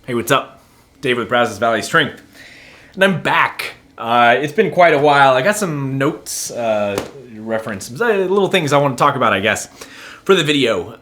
Hey, what's up? Dave with Brazos Valley Strength. And I'm back. It's been quite a while. I got some notes, reference, little things I want to talk about, I guess, for the video.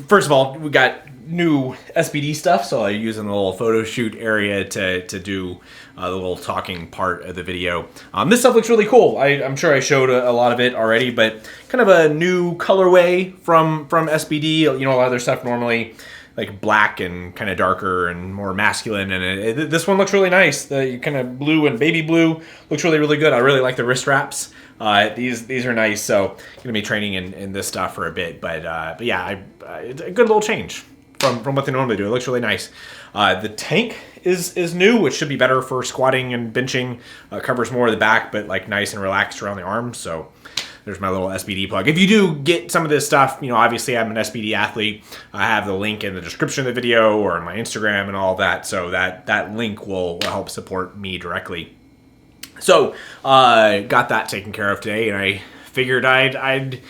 First of all, we got new SBD stuff, so I'm using the little photo shoot area to do the little talking part of the video. This stuff looks really cool. I'm sure I showed a lot of it already, but kind of a new colorway from SBD. You know, a lot of their stuff normally like black and kind of darker and more masculine, and this one looks really nice. The kind of blue and baby blue looks really, really good. I really like the wrist wraps. These are nice, so gonna be training in this stuff for a bit. But yeah, it's a good little change from what they normally do. It looks really nice. The tank is new, which should be better for squatting and benching. Covers more of the back, but like nice and relaxed around the arms. So there's my little SBD plug. If you do get some of this stuff, you know, obviously I'm an SBD athlete. I have the link in the description of the video or on my Instagram and all that. So that link will help support me directly. So got that taken care of today, and I figured I'd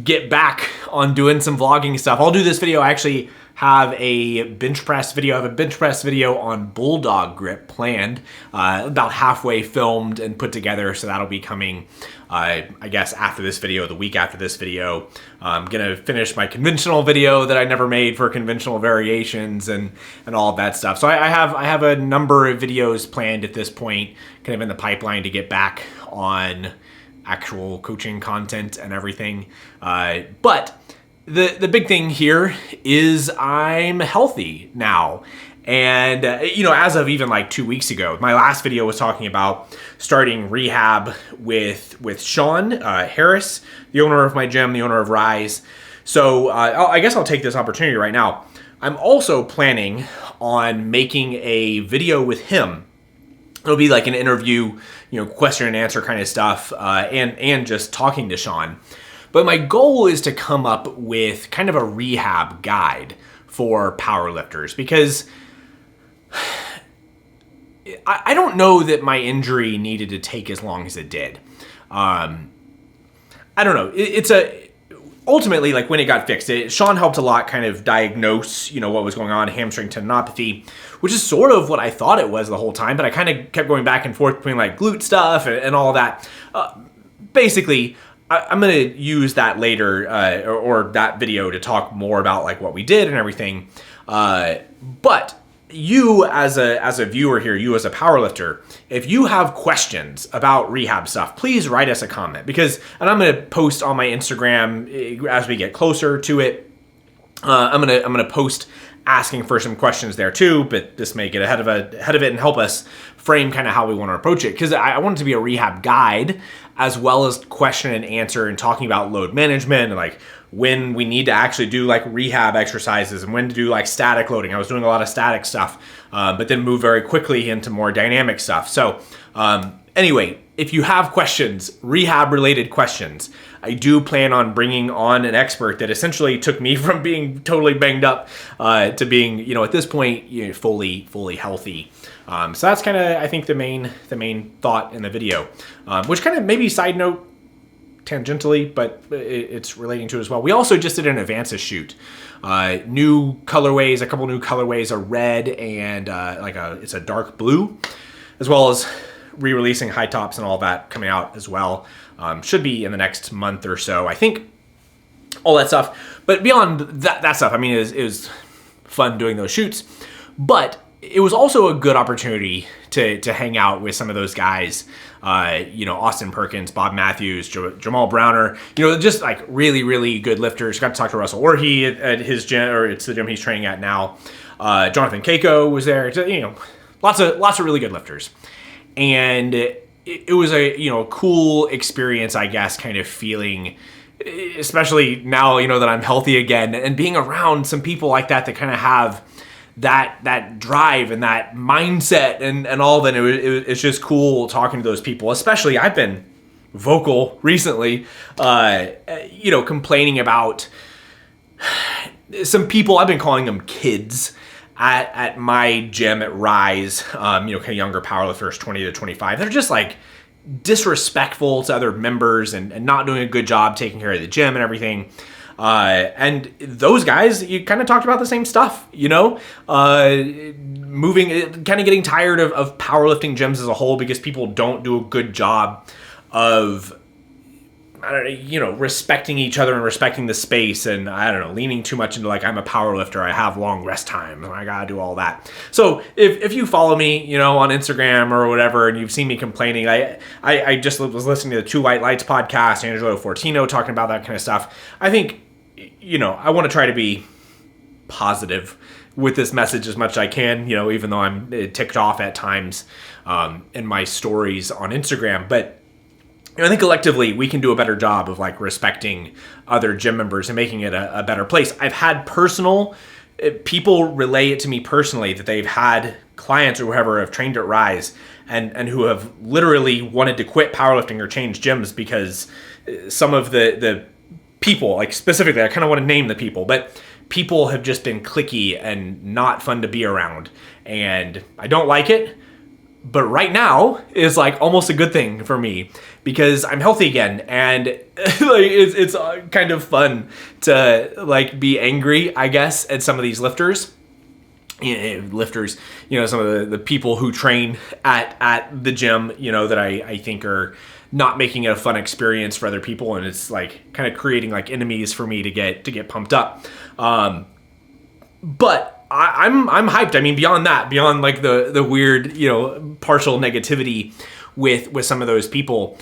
get back on doing some vlogging stuff. I'll do this video. I actually have a bench press video. I have a bench press video on bulldog grip planned, about halfway filmed and put together. So that'll be coming, I guess, after this video, the week after this video. I'm gonna finish my conventional video that I never made for conventional variations and all of that stuff. So I have a number of videos planned at this point, kind of in the pipeline to get back on actual coaching content and everything. But the big thing here is I'm healthy now. And, you know, as of even like 2 weeks ago, my last video was talking about starting rehab with Sean Harris, the owner of my gym, the owner of Rise. So I guess I'll take this opportunity right now. I'm also planning on making a video with him. It'll be like an interview, you know, question and answer kind of stuff, and just talking to Sean. But my goal is to come up with kind of a rehab guide for powerlifters, because I don't know that my injury needed to take as long as it did. I don't know. Ultimately, like when it got fixed, Sean helped a lot kind of diagnose, you know, what was going on, hamstring tendinopathy, which is sort of what I thought it was the whole time, but I kind of kept going back and forth between like glute stuff and all that. Basically, I'm going to use that later, or that video to talk more about like what we did and everything. But you as a viewer here, you as a powerlifter, if you have questions about rehab stuff, please write us a comment, and I'm going to post on my Instagram as we get closer to it. I'm going to post asking for some questions there too, but this may get ahead of it and help us frame kind of how we want to approach it, because I want it to be a rehab guide as well as question and answer and talking about load management and like when we need to actually do like rehab exercises and when to do like static loading. I was doing a lot of static stuff, but then move very quickly into more dynamic stuff. So anyway, if you have questions, rehab related questions, I do plan on bringing on an expert that essentially took me from being totally banged up to being, you know, at this point, you know, fully healthy. So that's kind of, I think, the main thought in the video, which kind of maybe side note tangentially, but it's relating to it as well. We also just did an Advances shoot. New colorways, a couple new colorways, a red and it's a dark blue, as well as re-releasing high tops and all that coming out as well. Should be in the next month or so, I think. All that stuff. But beyond that stuff, I mean, it was fun doing those shoots. But it was also a good opportunity to hang out with some of those guys. You know, Austin Perkins, Bob Matthews, Jamal Browner. You know, just like really, really good lifters. Got to talk to Russell Orhe at his gym, or it's the gym he's training at now. Jonathan Keiko was there. You know, lots of really good lifters. And it was a, you know, cool experience, I guess, kind of feeling, especially now, you know, that I'm healthy again, and being around some people like that kind of have that drive and that mindset and all that. It's just cool talking to those people. Especially, I've been vocal recently, you know, complaining about some people. I've been calling them kids at my gym at Rise, you know, kind of younger powerlifters, 20 to 25. They're just like disrespectful to other members and not doing a good job taking care of the gym and everything. And those guys, you kind of talked about the same stuff, moving, kind of getting tired of powerlifting gyms as a whole because people don't do a good job of, respecting each other and respecting the space, and leaning too much into like, I'm a power lifter, I have long rest times, and I gotta do all that. So if you follow me, on Instagram or whatever, and you've seen me complaining, I just was listening to the Two White Lights podcast, Angelo Fortino talking about that kind of stuff. I think, I want to try to be positive with this message as much as I can, even though I'm ticked off at times in my stories on Instagram, but I think collectively we can do a better job of like respecting other gym members and making it a better place. I've had people relay it to me personally that they've had clients or whoever have trained at Rise and who have literally wanted to quit powerlifting or change gyms because some of the people, like specifically, I kind of want to name the people, but people have just been cliquey and not fun to be around. And I don't like it. But right now is like almost a good thing for me because I'm healthy again, and it's kind of fun to like be angry, I guess, at some of these lifters. Some of the people who train at the gym, that I think are not making it a fun experience for other people, and it's like kind of creating like enemies for me to get pumped up. But I'm hyped. I mean, beyond like the weird, partial negativity with some of those people,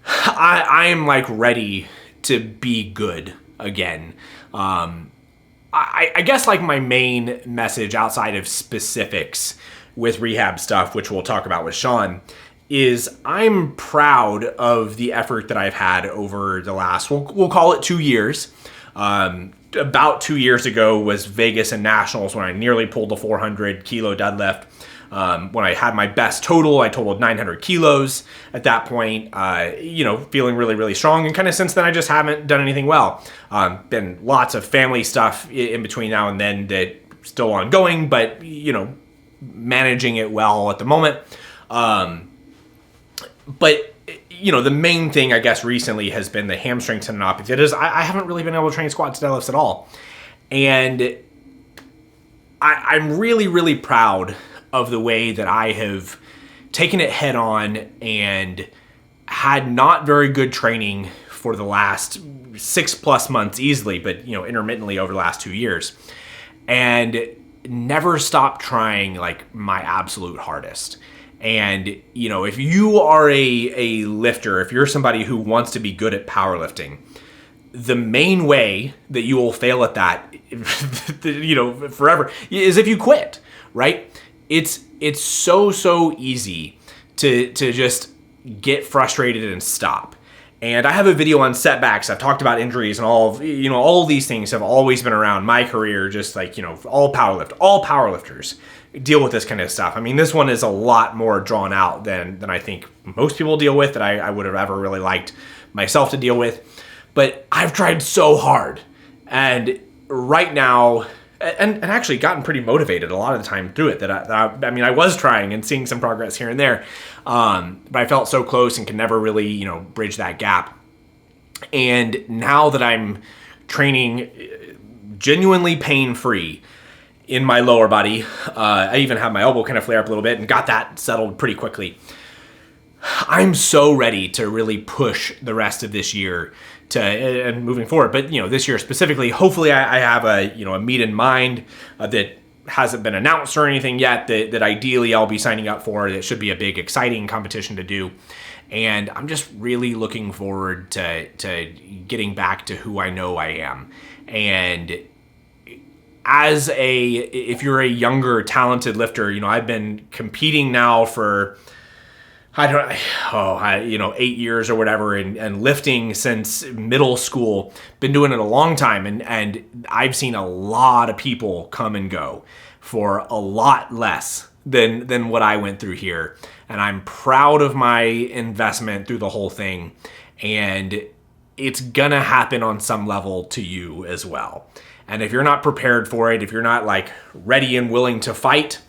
I am like ready to be good again. I guess like my main message outside of specifics with rehab stuff, which we'll talk about with Sean, is I'm proud of the effort that I've had over the last, we'll call it 2 years. About 2 years ago was Vegas and Nationals when I nearly pulled the 400 kilo deadlift. When I had my best total, I totaled 900 kilos at that point, feeling really, really strong. And kind of since then, I just haven't done anything well. Been lots of family stuff in between now and then that still ongoing, but, managing it well at the moment. But the main thing, I guess, recently has been the hamstring tendinopathy. That is, I haven't really been able to train squats, deadlifts at all. And I'm really, really proud of the way that I have taken it head on and had not very good training for the last 6+ months easily, but, intermittently over the last 2 years. And never stopped trying like my absolute hardest. And, if you are a lifter, if you're somebody who wants to be good at powerlifting, the main way that you will fail at that, forever, is if you quit, right? It's so easy to just get frustrated and stop. And I have a video on setbacks. I've talked about injuries and all of these things have always been around my career, just like, all powerlifters deal with this kind of stuff. I mean, this one is a lot more drawn out than I think most people deal with, that I would have ever really liked myself to deal with. But I've tried so hard. And right now, and actually gotten pretty motivated a lot of the time through it, that I was trying and seeing some progress here and there. But I felt so close and could never really, bridge that gap. And now that I'm training genuinely pain-free in my lower body, I even had my elbow kind of flare up a little bit and got that settled pretty quickly. I'm so ready to really push the rest of this year and moving forward. But, this year specifically, hopefully I have a meet in mind that hasn't been announced or anything yet that ideally I'll be signing up for. That should be a big, exciting competition to do. And I'm just really looking forward to getting back to who I know I am. And if you're a younger, talented lifter, I've been competing now for, 8 years or whatever, and lifting since middle school. Been doing it a long time, and I've seen a lot of people come and go for a lot less than what I went through here. And I'm proud of my investment through the whole thing. And it's gonna happen on some level to you as well. And if you're not prepared for it, if you're not like ready and willing to fight,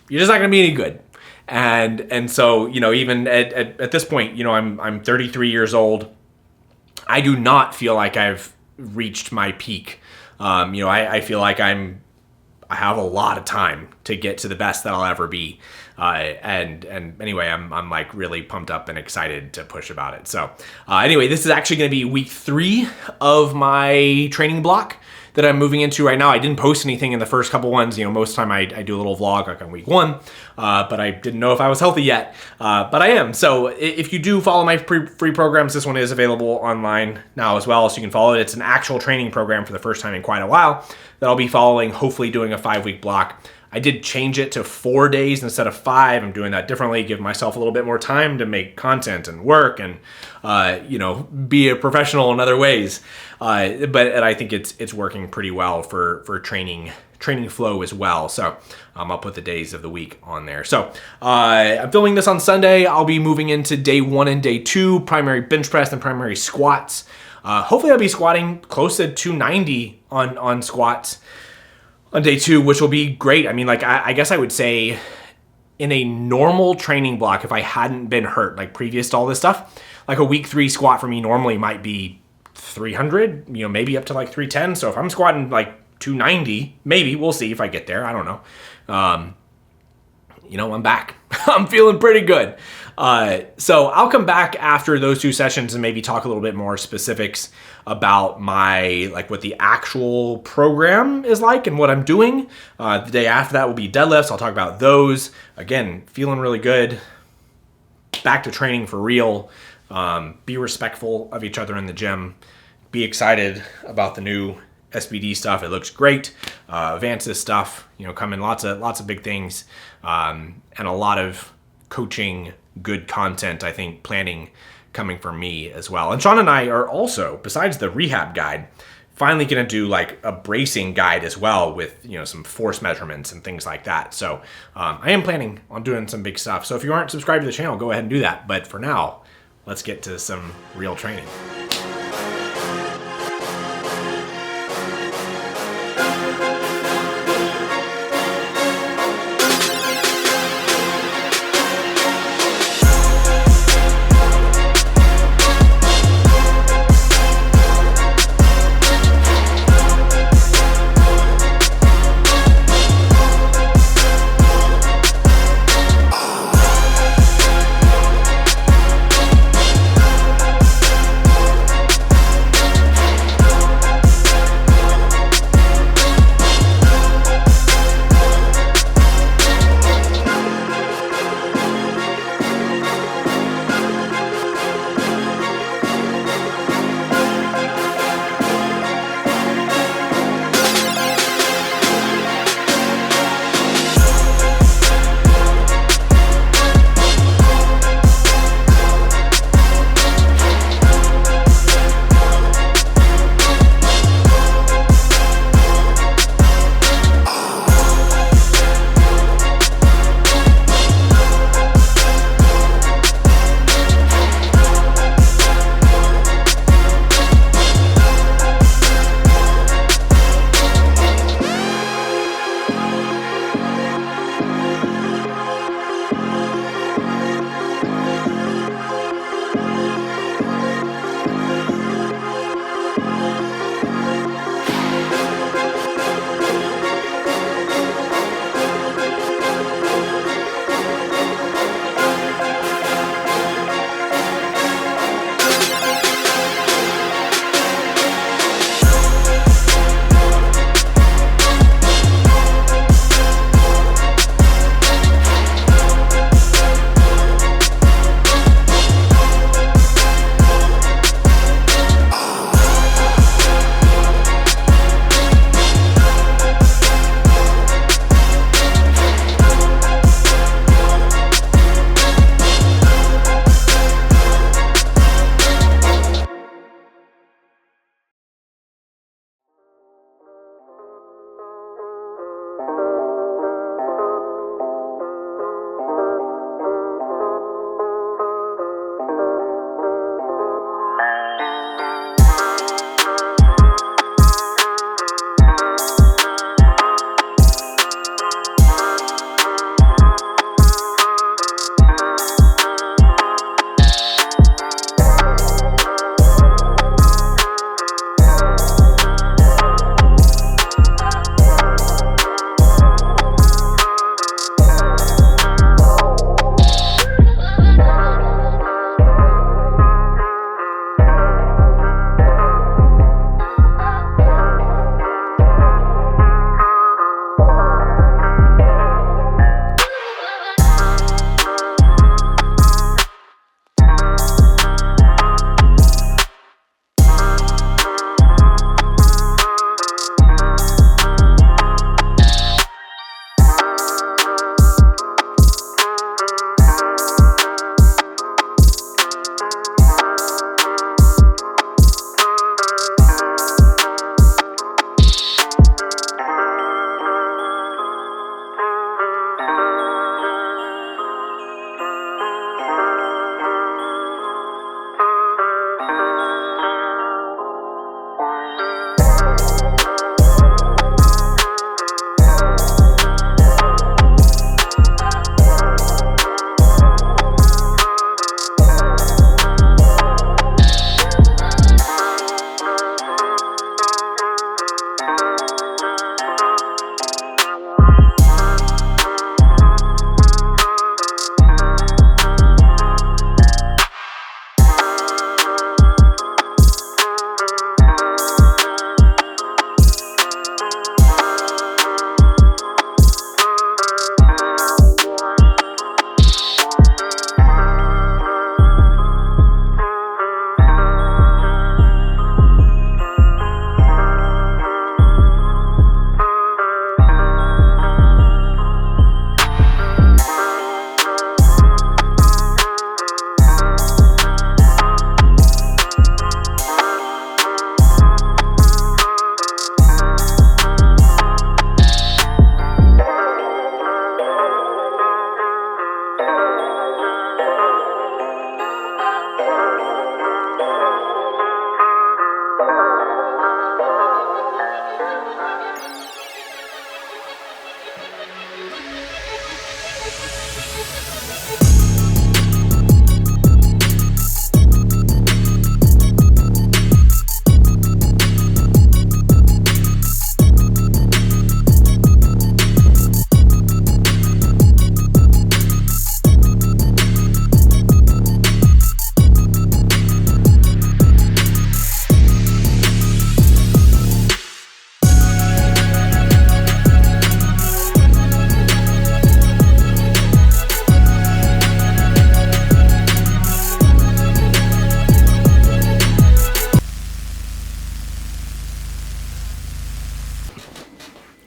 you're just not gonna be any good. And so, even at this point, I'm 33 years old. I do not feel like I've reached my peak. I feel like I have a lot of time to get to the best that I'll ever be. And anyway, I'm like really pumped up and excited to push about it. So anyway, this is actually going to be week 3 of my training block that I'm moving into right now. I didn't post anything in the first couple ones. Most of the time I do a little vlog like on week 1, but I didn't know if I was healthy yet, but I am. So if you do follow my free programs, this one is available online now as well, so you can follow it. It's an actual training program for the first time in quite a while that I'll be following, hopefully doing a 5-week block. I did change it to 4 days instead of 5. I'm doing that differently, give myself a little bit more time to make content and work and, be a professional in other ways. But I think it's working pretty well for training flow as well. So I'll put the days of the week on there. So I'm filming this on Sunday. I'll be moving into day 1 and day 2, primary bench press and primary squats. Hopefully I'll be squatting close to 290 on squats on day 2, which will be great. I mean, like, I guess I would say in a normal training block, if I hadn't been hurt, like previous to all this stuff, like a week 3 squat for me normally might be 300, maybe up to like 310. So if I'm squatting like 290, maybe, we'll see if I get there. I don't know. I'm back. I'm feeling pretty good. So I'll come back after those 2 sessions and maybe talk a little bit more specifics about what the actual program is like and what I'm doing. The day after that will be deadlifts. I'll talk about those. Again, feeling really good. Back to training for real. Be respectful of each other in the gym. Be excited about the new SBD stuff. It looks great. Vance's stuff, coming lots of big things, and a lot of coaching, good content, I think, planning coming from me as well. And Sean and I are also, besides the rehab guide, finally going to do like a bracing guide as well with, some force measurements and things like that. So I am planning on doing some big stuff. So if you aren't subscribed to the channel, go ahead and do that. But for now, let's get to some real training.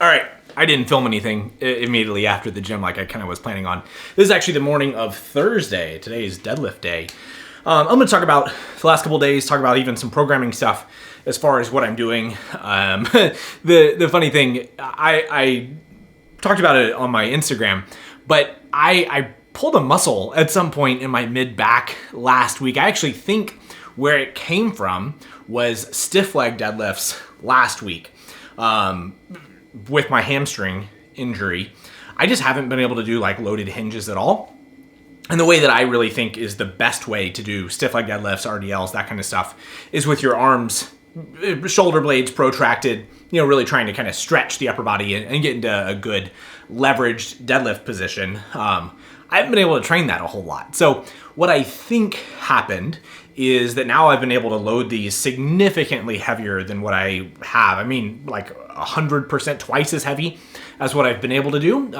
All right, I didn't film anything immediately after the gym like I kind of was planning on. This is actually the morning of Thursday. Today is deadlift day. I'm going to talk about the last couple days, talk about even some programming stuff as far as what I'm doing. The funny thing, I talked about it on my Instagram, but I pulled a muscle at some point in my mid-back last week. I actually think where it came from was stiff leg deadlifts last week. With my hamstring injury, I just haven't been able to do like loaded hinges at all. And the way that I really think is the best way to do stiff leg deadlifts, RDLs, that kind of stuff, is with your arms, shoulder blades protracted, really trying to kind of stretch the upper body and get into a good leveraged deadlift position. I haven't been able to train that a whole lot. So what I think happened is that now I've been able to load these significantly heavier than what I have. I mean, like 100%, twice as heavy as what I've been able to do.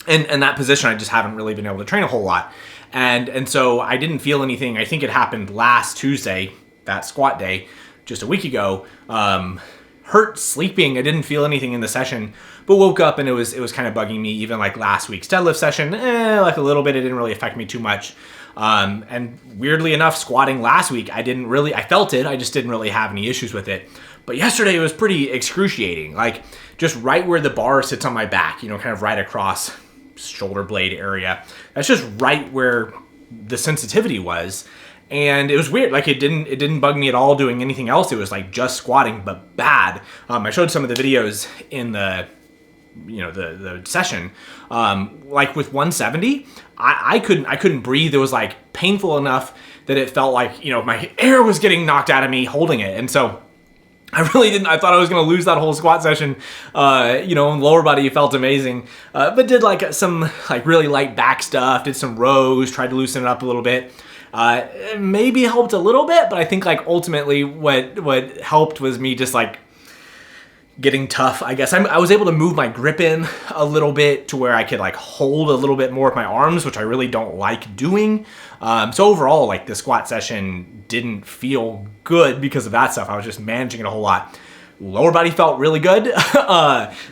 And that position, I just haven't really been able to train a whole lot. And so I didn't feel anything. I think it happened last Tuesday, that squat day, just a week ago. Hurt sleeping. I didn't feel anything in the session, but woke up and it was kind of bugging me. Even like last week's deadlift session, like a little bit. It didn't really affect me too much. And weirdly enough, squatting last week, I felt it. I just didn't really have any issues with it. But yesterday it was pretty excruciating. Like just right where the bar sits on my back, kind of right across shoulder blade area. That's just right where the sensitivity was. And it was weird. Like it didn't bug me at all doing anything else. It was like just squatting, but bad. I showed some of the videos in the session. Like with 170, I couldn't breathe. It was like painful enough that it felt like, my air was getting knocked out of me holding it. And so I really didn't. I thought I was going to lose that whole squat session. Lower body felt amazing, but did like some like really light back stuff. Did some rows. Tried to loosen it up a little bit. It maybe helped a little bit, but I think like ultimately what helped was me just like getting tough. I guess I was able to move my grip in a little bit to where I could like hold a little bit more with my arms, which I really don't like doing. So overall, like the squat session didn't feel good because of that stuff. I was just managing it a whole lot. Lower body felt really good.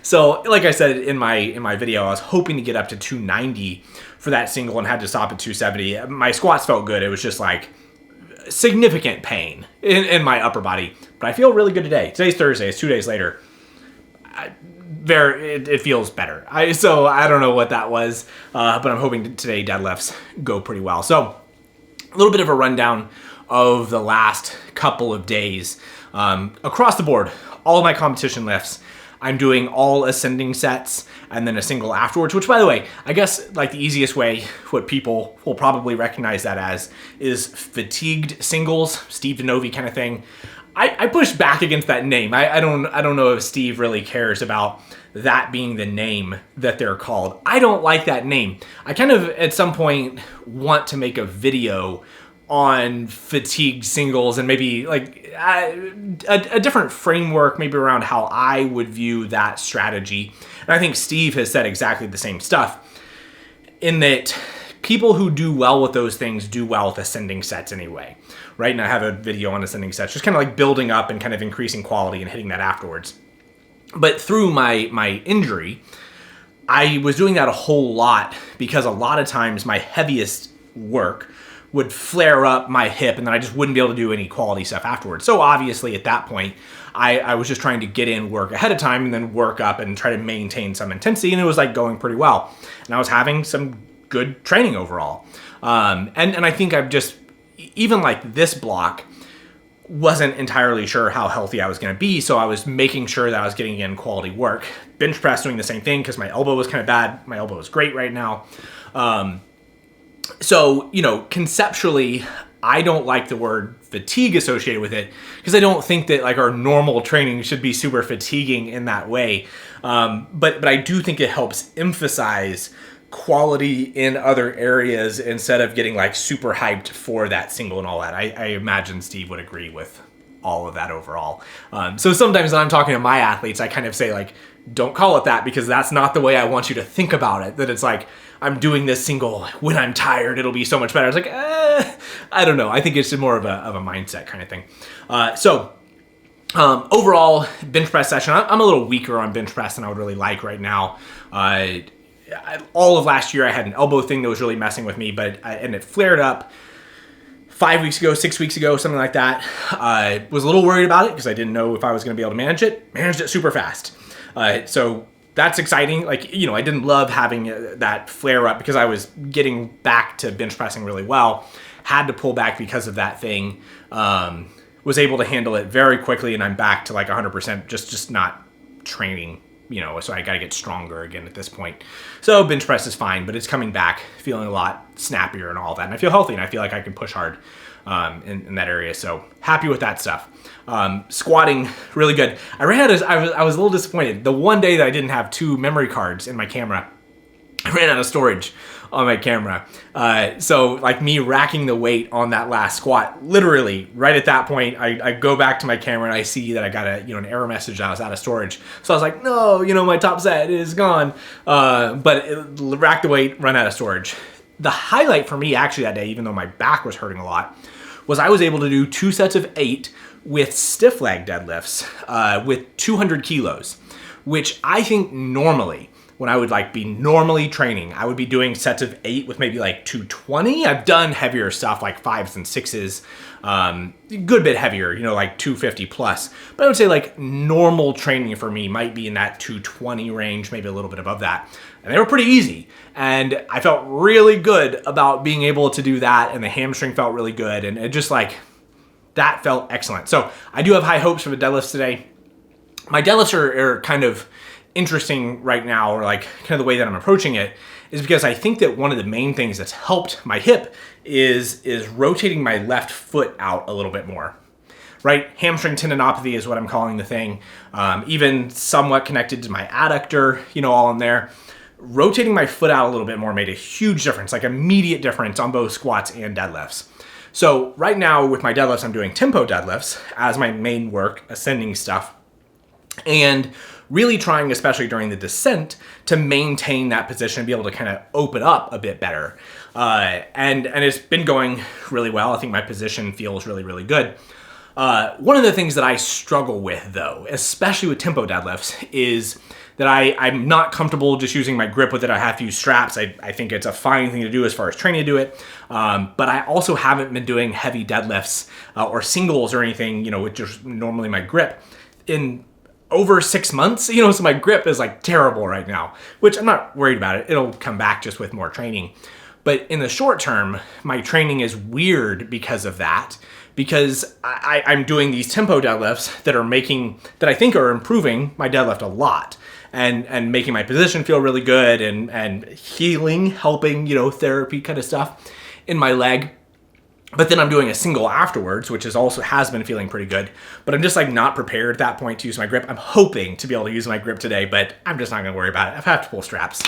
So like I said in my video, I was hoping to get up to 290 for that single and had to stop at 270. My squats felt good. It was just like significant pain in my upper body, but I feel really good today. Today's Thursday. It's 2 days later. It feels better. So I don't know what that was, but I'm hoping today deadlifts go pretty well. So a little bit of a rundown of the last couple of days. Across the board, all of my competition lifts, I'm doing all ascending sets and then a single afterwards, which by the way, I guess like the easiest way, what people will probably recognize that as is fatigued singles, Steve DeNovi kind of thing. I push back against that name. I don't know if Steve really cares about that being the name that they're called. I don't like that name. I kind of at some point want to make a video on fatigued singles and maybe like a different framework maybe around how I would view that strategy. And I think Steve has said exactly the same stuff in that people who do well with those things do well with ascending sets anyway, right? And I have a video on ascending sets, just kind of like building up and kind of increasing quality and hitting that afterwards. But through my injury, I was doing that a whole lot because a lot of times my heaviest work would flare up my hip and then I just wouldn't be able to do any quality stuff afterwards. So obviously at that point, I was just trying to get in work ahead of time and then work up and try to maintain some intensity, and it was like going pretty well. And I was having some good training overall. And I think I've just, even like this block, wasn't entirely sure how healthy I was going to be, so I was making sure that I was getting in quality work. Bench press doing the same thing because my elbow was kind of bad. My elbow is great right now. So, conceptually, I don't like the word fatigue associated with it because I don't think that like our normal training should be super fatiguing in that way. But I do think it helps emphasize quality in other areas instead of getting like super hyped for that single and all that. I imagine Steve would agree with all of that overall. So sometimes when I'm talking to my athletes, I kind of say like, don't call it that because that's not the way I want you to think about it. That it's like, I'm doing this single when I'm tired, it'll be so much better. It's like, I don't know. I think it's more of a mindset kind of thing. So Overall, bench press session, I'm a little weaker on bench press than I would really like right now. All of last year, I had an elbow thing that was really messing with me, and it flared up 5 weeks ago, 6 weeks ago, something like that. I was a little worried about it because I didn't know if I was going to be able to manage it. Managed it super fast. So that's exciting. Like, I didn't love having that flare up because I was getting back to bench pressing really well. Had to pull back because of that thing. Was able to handle it very quickly, and I'm back to like 100%, just not training, so I got to get stronger again at this point. So bench press is fine, but it's coming back, feeling a lot snappier and all that. And I feel healthy, and I feel like I can push hard in that area. So happy with that stuff. Squatting, really good. I was a little disappointed. The one day that I didn't have 2 memory cards in my camera, I ran out of storage on my camera. So like me racking the weight on that last squat, literally right at that point, I go back to my camera and I see that I got an error message that I was out of storage. So I was like, no, my top set is gone. Rack the weight, run out of storage. The highlight for me actually that day, even though my back was hurting a lot, was I was able to do 2 sets of 8 with stiff leg deadlifts with 200 kilos, which I think normally, when I would be normally training, I would be doing sets of 8 with maybe 220. I've done heavier stuff like 5s and 6s, good bit heavier, 250 plus. But I would say normal training for me might be in that 220 range, maybe a little bit above that. And they were pretty easy. And I felt really good about being able to do that. And the hamstring felt really good. And it just that felt excellent. So I do have high hopes for the deadlifts today. My deadlifts are kind of interesting right now, or kind of the way that I'm approaching it, is because I think that one of the main things that's helped my hip is rotating my left foot out a little bit more. Right? Hamstring tendinopathy is what I'm calling the thing. Even somewhat connected to my adductor, all in there. Rotating my foot out a little bit more made a huge difference, immediate difference on both squats and deadlifts. So right now with my deadlifts, I'm doing tempo deadlifts as my main work, ascending stuff, and really trying, especially during the descent, to maintain that position and be able to kind of open up a bit better. And it's been going really well. I think my position feels really, really good. One of the things that I struggle with, though, especially with tempo deadlifts, is that I'm not comfortable just using my grip with it. I have to use straps. I think it's a fine thing to do as far as training to do it. But I also haven't been doing heavy deadlifts or singles or anything, with just normally my grip in over 6 months, so my grip is terrible right now, which I'm not worried about it. It'll come back just with more training. But in the short term, my training is weird because of that, because I'm doing these tempo deadlifts that I think are improving my deadlift a lot and making my position feel really good and healing, helping, therapy kind of stuff in my leg. But then I'm doing a single afterwards, which has been feeling pretty good. But I'm just not prepared at that point to use my grip. I'm hoping to be able to use my grip today, but I'm just not going to worry about it. If I have to pull straps,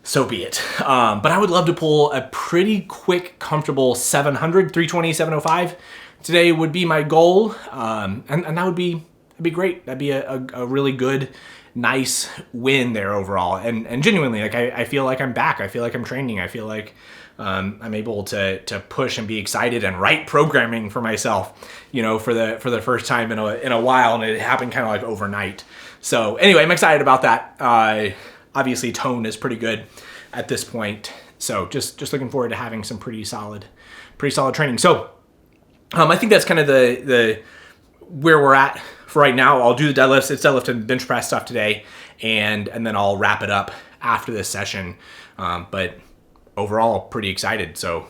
so be it. But I would love to pull a pretty quick, comfortable 700, 320, 705. Today would be my goal. And that would be great. That'd be a really good, nice win there overall. And genuinely, I feel like I'm back. I feel like I'm training. I feel like I'm able to push and be excited and write programming for myself, for the first time in a while, and it happened kind of overnight. So anyway, I'm excited about that. Obviously, tone is pretty good at this point, so just looking forward to having some pretty solid training. So I think that's kind of the where we're at for right now. I'll do the deadlifts. It's deadlift and bench press stuff today, and then I'll wrap it up after this session. But overall, pretty excited, so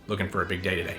looking for a big day today.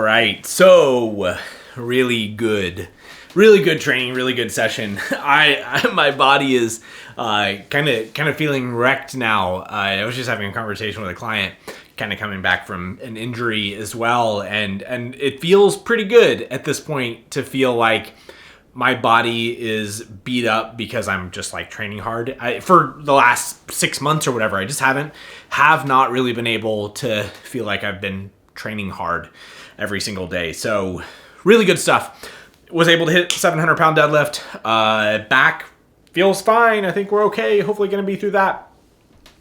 right, so really good training, really good session. My body is kind of feeling wrecked now. I was just having a conversation with a client, kind of coming back from an injury as well, and it feels pretty good at this point to feel like my body is beat up because I'm just like training hard. For the last 6 months or whatever, I just have not really been able to feel like I've been training hard every single day. So really good stuff. Was able to hit 700 pound deadlift. Back feels fine. I think we're okay. Hopefully going to be through that.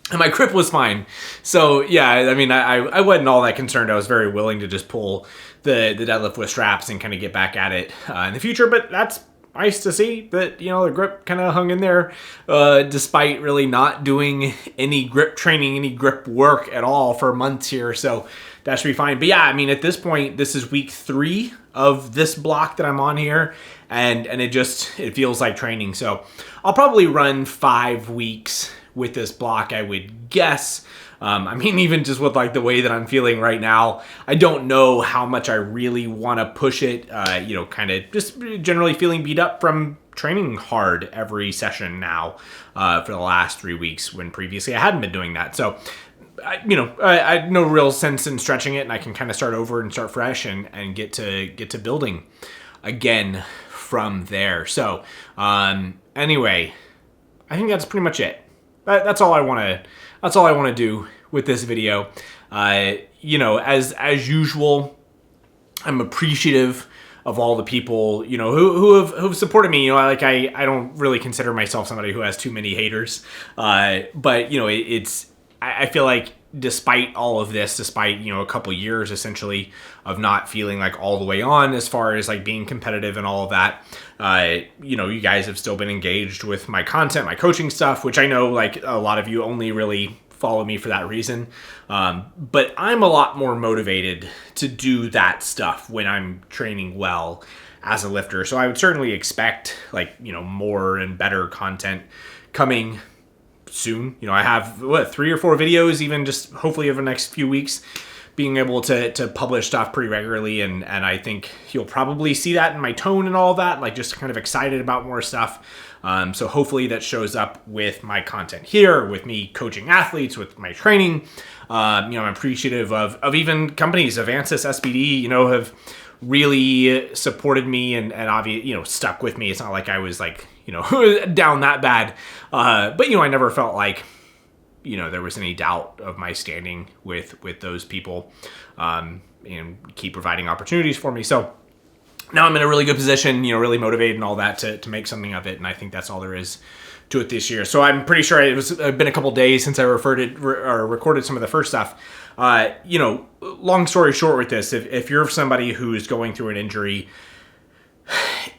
And my grip was fine. So yeah, I mean, I wasn't all that concerned. I was very willing to just pull the deadlift with straps and kind of get back at it in the future. But that's nice to see that, the grip kind of hung in there despite really not doing any grip training, any grip work at all for months here. So that should be fine. But yeah, I mean, at this point, this is week 3 of this block that I'm on here. And it feels like training. So I'll probably run 5 weeks with this block, I would guess. I mean, even just with like the way that I'm feeling right now, I don't know how much I really want to push it. Kind of just generally feeling beat up from training hard every session now for the last 3 weeks, when previously I hadn't been doing that. So, I had no real sense in stretching it, and I can kind of start over and start fresh and get to building again from there. So, anyway, I think that's pretty much it. That's all I want to do with this video. As usual, I'm appreciative of all the people, who've supported me. I don't really consider myself somebody who has too many haters. But I feel like despite all of this, despite, a couple years essentially of not feeling like all the way on as far as like being competitive and all of that, you guys have still been engaged with my content, my coaching stuff, which I know like a lot of you only really follow me for that reason. But I'm a lot more motivated to do that stuff when I'm training well as a lifter. So I would certainly expect more and better content coming soon. I have 3 or 4 videos, even just hopefully over the next few weeks, being able to publish stuff pretty regularly, and I think you'll probably see that in my tone and all that, like just kind of excited about more stuff. So hopefully that shows up with my content here, with me coaching athletes, with my training. I'm appreciative of even companies, Avansis, SBD, have really supported me and obviously, stuck with me. It's not like I was like, down that bad. But, I never felt like, there was any doubt of my standing with those people, and keep providing opportunities for me. So now I'm in a really good position, really motivated and all that to make something of it. And I think that's all there is to it this year. So I'm pretty sure it's been a couple days since I recorded some of the first stuff. Long story short with this, if you're somebody who's going through an injury,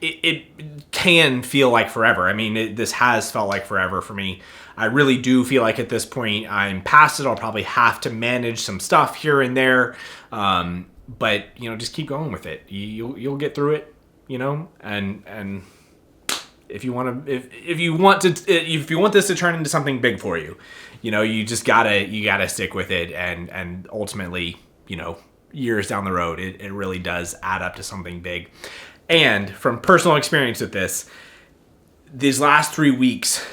it can feel like forever. I mean, this has felt like forever for me. I really do feel like at this point I'm past it. I'll probably have to manage some stuff here and there. But just keep going with it. You'll get through it, and if you want this to turn into something big for you, you just gotta stick with it, and ultimately, years down the road, it really does add up to something big. And from personal experience with this, these last 3 weeks,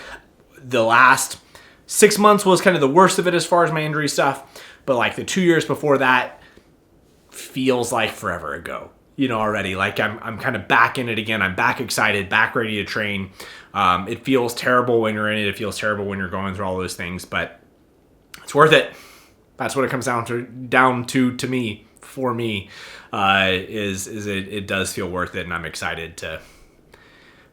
the last 6 months was kind of the worst of it as far as my injury stuff, but like the 2 years before that feels like forever ago, already. Like I'm kind of back in it again. I'm back excited, back ready to train. It feels terrible when you're in it. It feels terrible when you're going through all those things, but it's worth it. That's what it comes down to me, for me, is it does feel worth it, and I'm excited to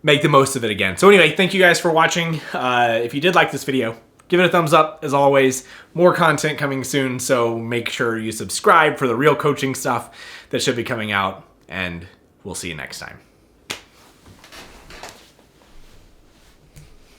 make the most of it again. So anyway, thank you guys for watching. If you did like this video, give it a thumbs up. As always, more content coming soon, so make sure you subscribe for the real coaching stuff that should be coming out, and we'll see you next time.